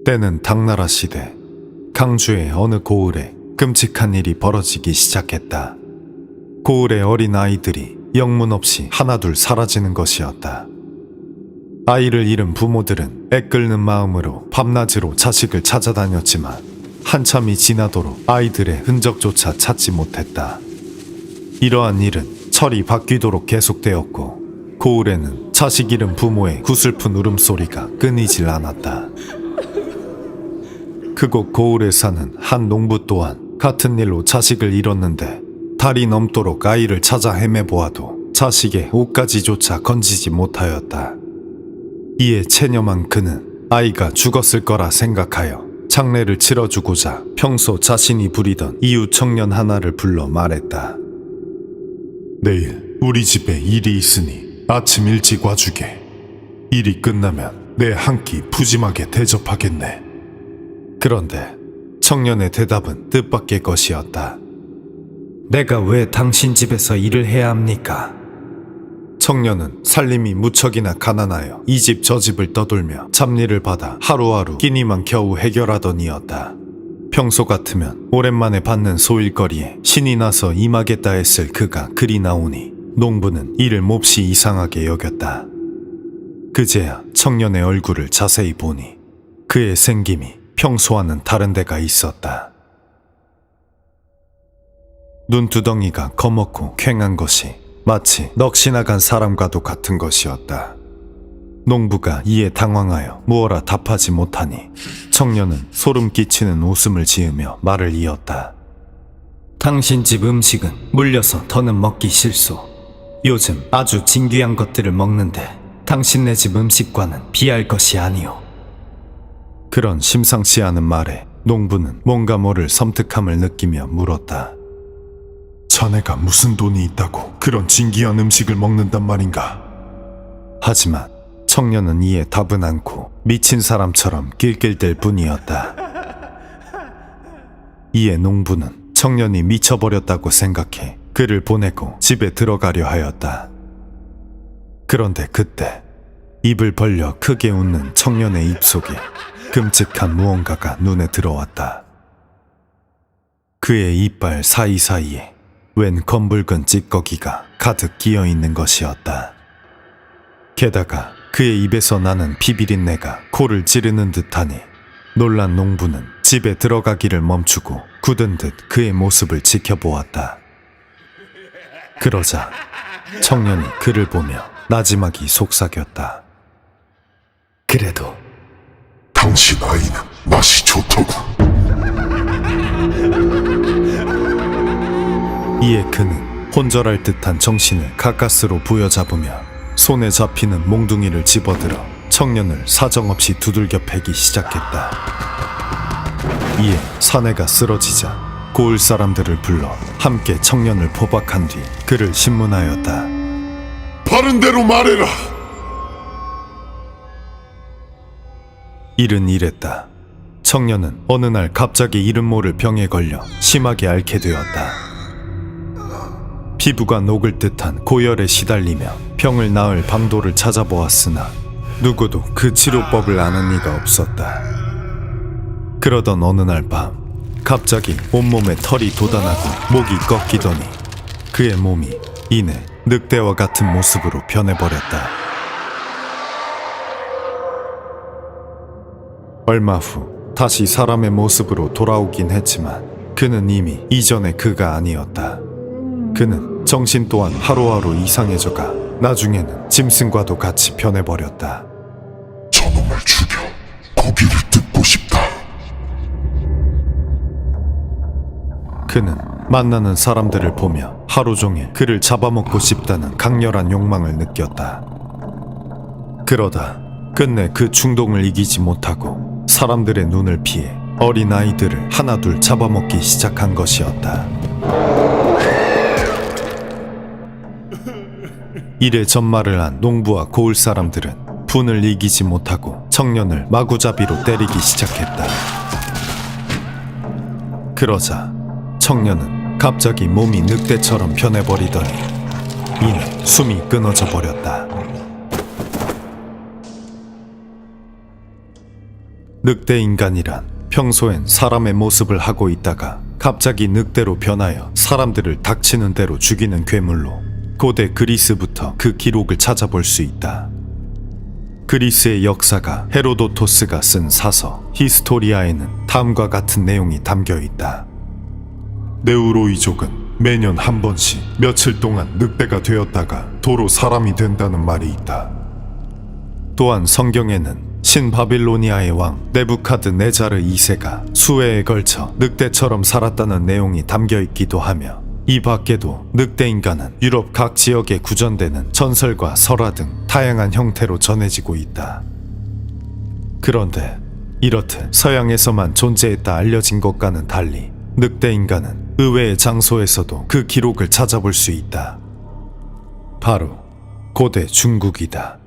때는 당나라 시대, 강주의 어느 고을에 끔찍한 일이 벌어지기 시작했다. 고을의 어린 아이들이 영문 없이 하나둘 사라지는 것이었다. 아이를 잃은 부모들은 애끓는 마음으로 밤낮으로 자식을 찾아다녔지만 한참이 지나도록 아이들의 흔적조차 찾지 못했다. 이러한 일은 철이 바뀌도록 계속되었고 고을에는 자식 잃은 부모의 구슬픈 울음소리가 끊이질 않았다. 그곳 고을에 사는 한 농부 또한 같은 일로 자식을 잃었는데 달이 넘도록 아이를 찾아 헤매보아도 자식의 옷가지조차 건지지 못하였다. 이에 체념한 그는 아이가 죽었을 거라 생각하여 장례를 치러주고자 평소 자신이 부리던 이웃 청년 하나를 불러 말했다. 내일 우리 집에 일이 있으니 아침 일찍 와주게. 일이 끝나면 내 한 끼 푸짐하게 대접하겠네. 그런데 청년의 대답은 뜻밖의 것이었다. 내가 왜 당신 집에서 일을 해야 합니까? 청년은 살림이 무척이나 가난하여 이 집 저 집을 떠돌며 잡일을 받아 하루하루 끼니만 겨우 해결하던 이였다. 평소 같으면 오랜만에 받는 소일거리에 신이 나서 임하겠다 했을 그가 그리 나오니 농부는 이를 몹시 이상하게 여겼다. 그제야 청년의 얼굴을 자세히 보니 그의 생김이 평소와는 다른 데가 있었다. 눈두덩이가 검었고 퀭한 것이 마치 넋이 나간 사람과도 같은 것이었다. 농부가 이에 당황하여 무어라 답하지 못하니 청년은 소름 끼치는 웃음을 지으며 말을 이었다. 당신 집 음식은 물려서 더는 먹기 싫소. 요즘 아주 진귀한 것들을 먹는데 당신네 집 음식과는 비할 것이 아니오. 그런 심상치 않은 말에 농부는 뭔가 모를 섬뜩함을 느끼며 물었다. 자네가 무슨 돈이 있다고 그런 진귀한 음식을 먹는단 말인가? 하지만 청년은 이에 답은 않고 미친 사람처럼 낄낄댈 뿐이었다. 이에 농부는 청년이 미쳐버렸다고 생각해 그를 보내고 집에 들어가려 하였다. 그런데 그때 입을 벌려 크게 웃는 청년의 입속에 끔찍한 무언가가 눈에 들어왔다. 그의 이빨 사이사이에 웬 검붉은 찌꺼기가 가득 끼어 있는 것이었다. 게다가 그의 입에서 나는 피비린내가 코를 찌르는 듯하니 놀란 농부는 집에 들어가기를 멈추고 굳은 듯 그의 모습을 지켜보았다. 그러자 청년이 그를 보며 나지막이 속삭였다. 그래도 당신 아이는 맛이 좋더군. 이에 그는 혼절할 듯한 정신을 가까스로 부여잡으며 손에 잡히는 몽둥이를 집어들어 청년을 사정없이 두들겨 패기 시작했다. 이에 사내가 쓰러지자 고을 사람들을 불러 함께 청년을 포박한 뒤 그를 신문하였다. 바른 대로 말해라. 일은 이랬다. 청년은 어느 날 갑자기 이름 모를 병에 걸려 심하게 앓게 되었다. 피부가 녹을 듯한 고열에 시달리며 병을 나을 방도를 찾아보았으나 누구도 그 치료법을 아는 이가 없었다. 그러던 어느 날 밤 갑자기 온몸에 털이 돋아나고 목이 꺾이더니 그의 몸이 이내 늑대와 같은 모습으로 변해버렸다. 얼마 후 다시 사람의 모습으로 돌아오긴 했지만 그는 이미 이전의 그가 아니었다. 그는 정신 또한 하루하루 이상해져가 나중에는 짐승과도 같이 변해버렸다. 저놈을 죽여 고기를 뜯고 싶다. 그는 만나는 사람들을 보며 하루 종일 그를 잡아먹고 싶다는 강렬한 욕망을 느꼈다. 그러다 끝내 그 충동을 이기지 못하고 사람들의 눈을 피해 어린 아이들을 하나둘 잡아먹기 시작한 것이었다. 이래 전말을 한 농부와 고을 사람들은 분을 이기지 못하고 청년을 마구잡이로 때리기 시작했다. 그러자 청년은 갑자기 몸이 늑대처럼 변해버리더니 이내 숨이 끊어져 버렸다. 늑대 인간이란 평소엔 사람의 모습을 하고 있다가 갑자기 늑대로 변하여 사람들을 닥치는 대로 죽이는 괴물로 고대 그리스부터 그 기록을 찾아볼 수 있다. 그리스의 역사가 헤로도토스가 쓴 사서 히스토리아에는 다음과 같은 내용이 담겨 있다. 네우로이족은 매년 한 번씩 며칠 동안 늑대가 되었다가 도로 사람이 된다는 말이 있다. 또한 성경에는 신바빌로니아의 왕 네부카드네자르 2세가 수해에 걸쳐 늑대처럼 살았다는 내용이 담겨 있기도 하며, 이 밖에도 늑대 인간은 유럽 각 지역에 구전되는 전설과 설화 등 다양한 형태로 전해지고 있다. 그런데 이렇듯 서양에서만 존재했다 알려진 것과는 달리 늑대 인간은 의외의 장소에서도 그 기록을 찾아볼 수 있다. 바로 고대 중국이다.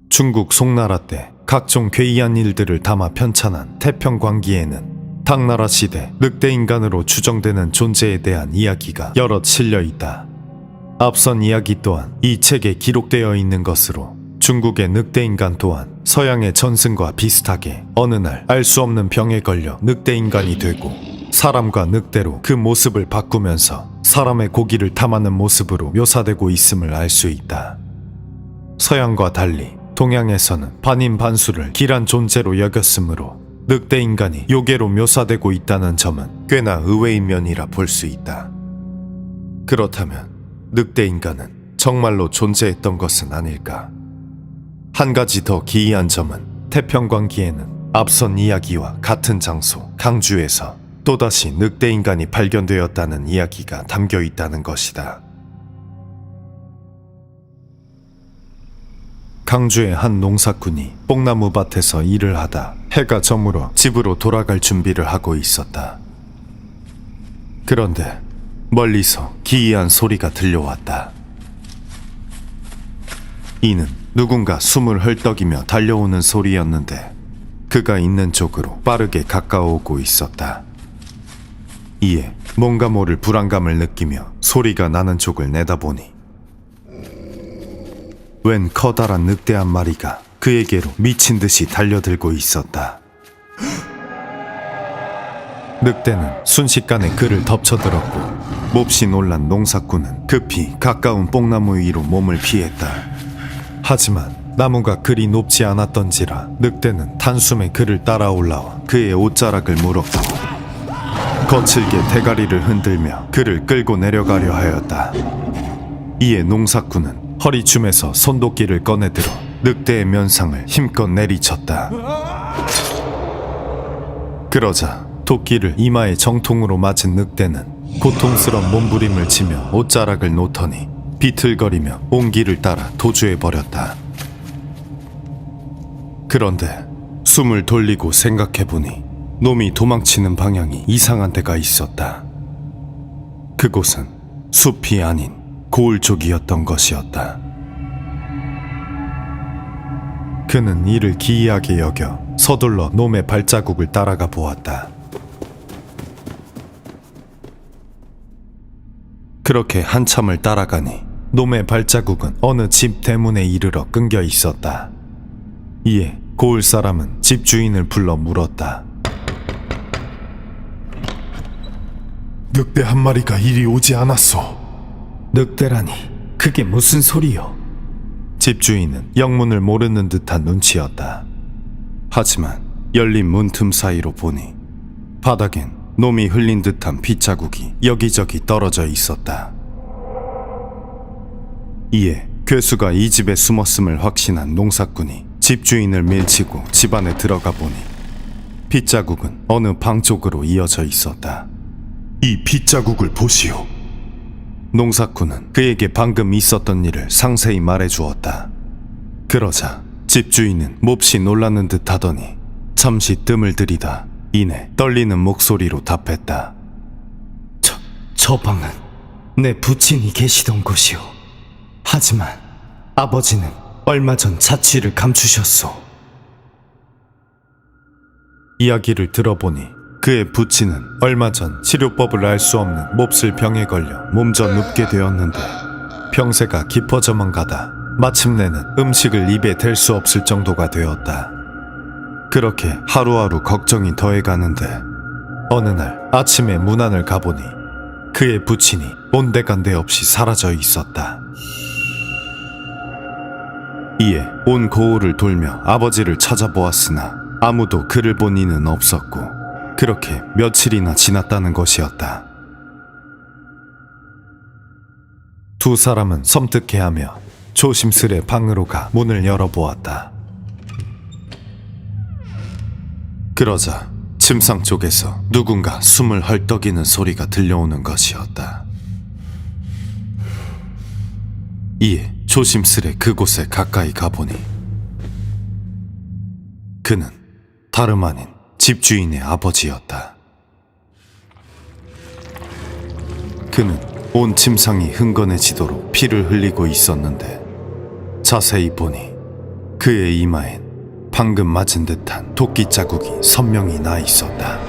중국 송나라 때 각종 괴이한 일들을 담아 편찬한 태평광기에는 당나라 시대 늑대 인간으로 추정되는 존재에 대한 이야기가 여럿 실려 있다. 앞선 이야기 또한 이 책에 기록되어 있는 것으로 중국의 늑대 인간 또한 서양의 전승과 비슷하게 어느 날 알 수 없는 병에 걸려 늑대 인간이 되고 사람과 늑대로 그 모습을 바꾸면서 사람의 고기를 탐하는 모습으로 묘사되고 있음을 알 수 있다. 서양과 달리 동양에서는 반인반수를 길한 존재로 여겼으므로 늑대 인간이 요괴로 묘사되고 있다는 점은 꽤나 의외인 면이라 볼 수 있다. 그렇다면 늑대 인간은 정말로 존재했던 것은 아닐까? 한 가지 더 기이한 점은 태평광기에는 앞선 이야기와 같은 장소 강주에서 또다시 늑대 인간이 발견되었다는 이야기가 담겨 있다는 것이다. 강주의 한 농사꾼이 뽕나무 밭에서 일을 하다 해가 저물어 집으로 돌아갈 준비를 하고 있었다. 그런데 멀리서 기이한 소리가 들려왔다. 이는 누군가 숨을 헐떡이며 달려오는 소리였는데 그가 있는 쪽으로 빠르게 가까워오고 있었다. 이에 뭔가 모를 불안감을 느끼며 소리가 나는 쪽을 내다보니 웬 커다란 늑대 한 마리가 그에게로 미친 듯이 달려들고 있었다. 늑대는 순식간에 그를 덮쳐들었고 몹시 놀란 농사꾼은 급히 가까운 뽕나무 위로 몸을 피했다. 하지만 나무가 그리 높지 않았던지라 늑대는 단숨에 그를 따라 올라와 그의 옷자락을 물었고 거칠게 대가리를 흔들며 그를 끌고 내려가려 하였다. 이에 농사꾼은 허리춤에서 손도끼를 꺼내들어 늑대의 면상을 힘껏 내리쳤다. 그러자 도끼를 이마에 정통으로 맞은 늑대는 고통스러운 몸부림을 치며 옷자락을 놓더니 비틀거리며 온 길을 따라 도주해버렸다. 그런데 숨을 돌리고 생각해보니 놈이 도망치는 방향이 이상한 데가 있었다. 그곳은 숲이 아닌 고을 쪽이었던 것이었다. 그는 이를 기이하게 여겨 서둘러 놈의 발자국을 따라가 보았다. 그렇게 한참을 따라가니 놈의 발자국은 어느 집 대문에 이르러 끊겨 있었다. 이에 고을 사람은 집 주인을 불러 물었다. 늑대 한 마리가 이리 오지 않았소. 늑대라니 그게 무슨 소리요? 집주인은 영문을 모르는 듯한 눈치였다. 하지만 열린 문틈 사이로 보니 바닥엔 놈이 흘린 듯한 핏자국이 여기저기 떨어져 있었다. 이에 괴수가 이 집에 숨었음을 확신한 농사꾼이 집주인을 밀치고 집 안에 들어가 보니 핏자국은 어느 방 쪽으로 이어져 있었다. 이 핏자국을 보시오. 농사꾼은 그에게 방금 있었던 일을 상세히 말해주었다. 그러자 집주인은 몹시 놀라는 듯 하더니 잠시 뜸을 들이다 이내 떨리는 목소리로 답했다. 저 방은 내 부친이 계시던 곳이오. 하지만 아버지는 얼마 전 자취를 감추셨소. 이야기를 들어보니 그의 부친은 얼마 전 치료법을 알 수 없는 몹쓸 병에 걸려 몸져 눕게 되었는데 병세가 깊어져만 가다 마침내는 음식을 입에 댈 수 없을 정도가 되었다. 그렇게 하루하루 걱정이 더해가는데 어느 날 아침에 문안을 가보니 그의 부친이 온데간데 없이 사라져 있었다. 이에 온 고을을 돌며 아버지를 찾아보았으나 아무도 그를 본 이는 없었고 그렇게 며칠이나 지났다는 것이었다. 두 사람은 섬뜩해하며 조심스레 방으로 가 문을 열어보았다. 그러자 침상 쪽에서 누군가 숨을 헐떡이는 소리가 들려오는 것이었다. 이에 조심스레 그곳에 가까이 가보니 그는 다름 아닌 집주인의 아버지였다. 그는 온 침상이 흥건해지도록 피를 흘리고 있었는데 자세히 보니 그의 이마엔 방금 맞은 듯한 도끼 자국이 선명히 나 있었다.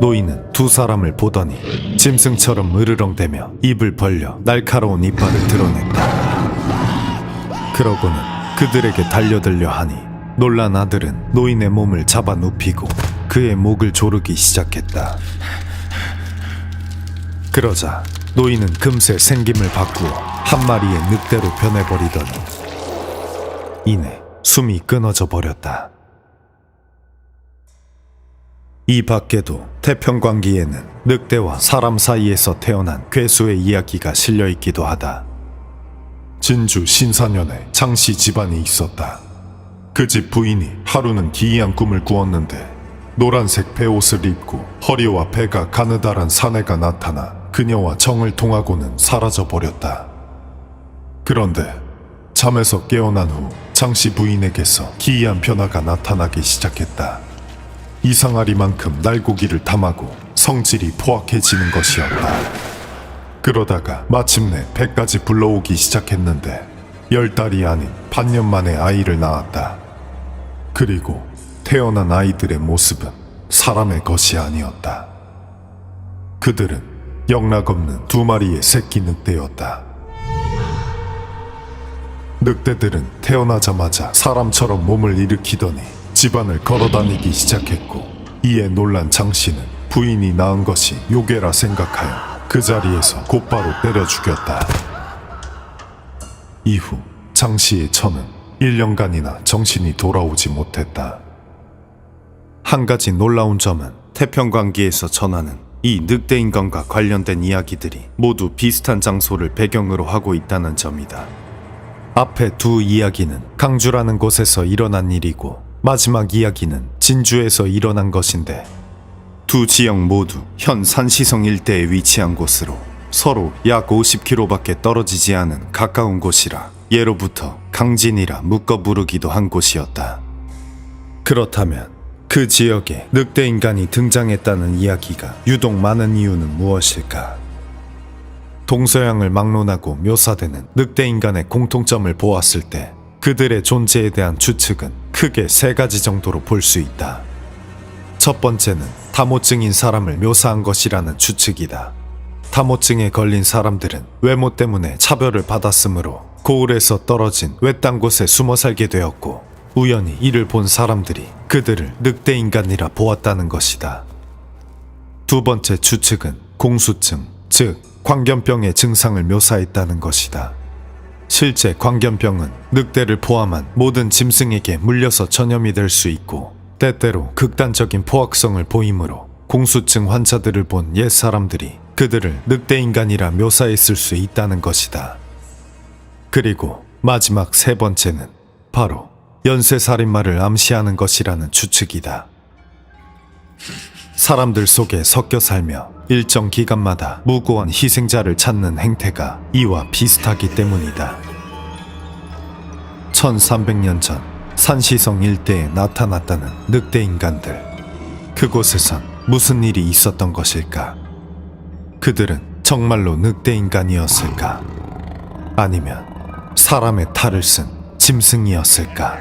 노인은 두 사람을 보더니 짐승처럼 으르렁대며 입을 벌려 날카로운 이빨을 드러냈다. 그러고는 그들에게 달려들려 하니 놀란 아들은 노인의 몸을 잡아 눕히고 그의 목을 조르기 시작했다. 그러자 노인은 금세 생김을 바꾸어 한 마리의 늑대로 변해버리더니 이내 숨이 끊어져 버렸다. 이 밖에도 태평광기에는 늑대와 사람 사이에서 태어난 괴수의 이야기가 실려있기도 하다. 진주 신사년에 장씨 집안이 있었다. 그 집 부인이 하루는 기이한 꿈을 꾸었는데 노란색 베옷을 입고 허리와 배가 가느다란 사내가 나타나 그녀와 정을 통하고는 사라져 버렸다. 그런데 잠에서 깨어난 후 장씨 부인에게서 기이한 변화가 나타나기 시작했다. 이상하리만큼 날고기를 탐하고 성질이 포악해지는 것이었다. 그러다가 마침내 배까지 불러오기 시작했는데 10달이 아닌 반년 만에 아이를 낳았다. 그리고 태어난 아이들의 모습은 사람의 것이 아니었다. 그들은 영락없는 두 마리의 새끼 늑대였다. 늑대들은 태어나자마자 사람처럼 몸을 일으키더니 집안을 걸어다니기 시작했고 이에 놀란 장씨는 부인이 낳은 것이 요괴라 생각하여 그 자리에서 곧바로 때려 죽였다. 이후 장씨의 처는 1년간이나 정신이 돌아오지 못했다. 한 가지 놀라운 점은 태평광기에서 전하는 이 늑대인간과 관련된 이야기들이 모두 비슷한 장소를 배경으로 하고 있다는 점이다. 앞에 두 이야기는 강주라는 곳에서 일어난 일이고 마지막 이야기는 진주에서 일어난 것인데 두 지역 모두 현 산시성 일대에 위치한 곳으로 서로 약 50km밖에 떨어지지 않은 가까운 곳이라 예로부터 강진이라 묶어 부르기도 한 곳이었다. 그렇다면 그 지역에 늑대인간이 등장했다는 이야기가 유독 많은 이유는 무엇일까? 동서양을 막론하고 묘사되는 늑대인간의 공통점을 보았을 때 그들의 존재에 대한 추측은 크게 세 가지 정도로 볼 수 있다. 첫 번째는 다모증인 사람을 묘사한 것이라는 추측이다. 다모증에 걸린 사람들은 외모 때문에 차별을 받았으므로 고을에서 떨어진 외딴 곳에 숨어 살게 되었고 우연히 이를 본 사람들이 그들을 늑대인간이라 보았다는 것이다. 두 번째 추측은 공수증, 즉 광견병의 증상을 묘사했다는 것이다. 실제 광견병은 늑대를 포함한 모든 짐승에게 물려서 전염이 될 수 있고 때때로 극단적인 포악성을 보이므로 공수증 환자들을 본 옛 사람들이 그들을 늑대인간이라 묘사했을 수 있다는 것이다. 그리고 마지막 세 번째는 바로 연쇄살인마를 암시하는 것이라는 추측이다. 사람들 속에 섞여 살며 일정 기간마다 무고한 희생자를 찾는 행태가 이와 비슷하기 때문이다. 1300년 전 산시성 일대에 나타났다는 늑대인간들. 그곳에선 무슨 일이 있었던 것일까? 그들은 정말로 늑대인간이었을까? 아니면 사람의 탈을 쓴 짐승이었을까?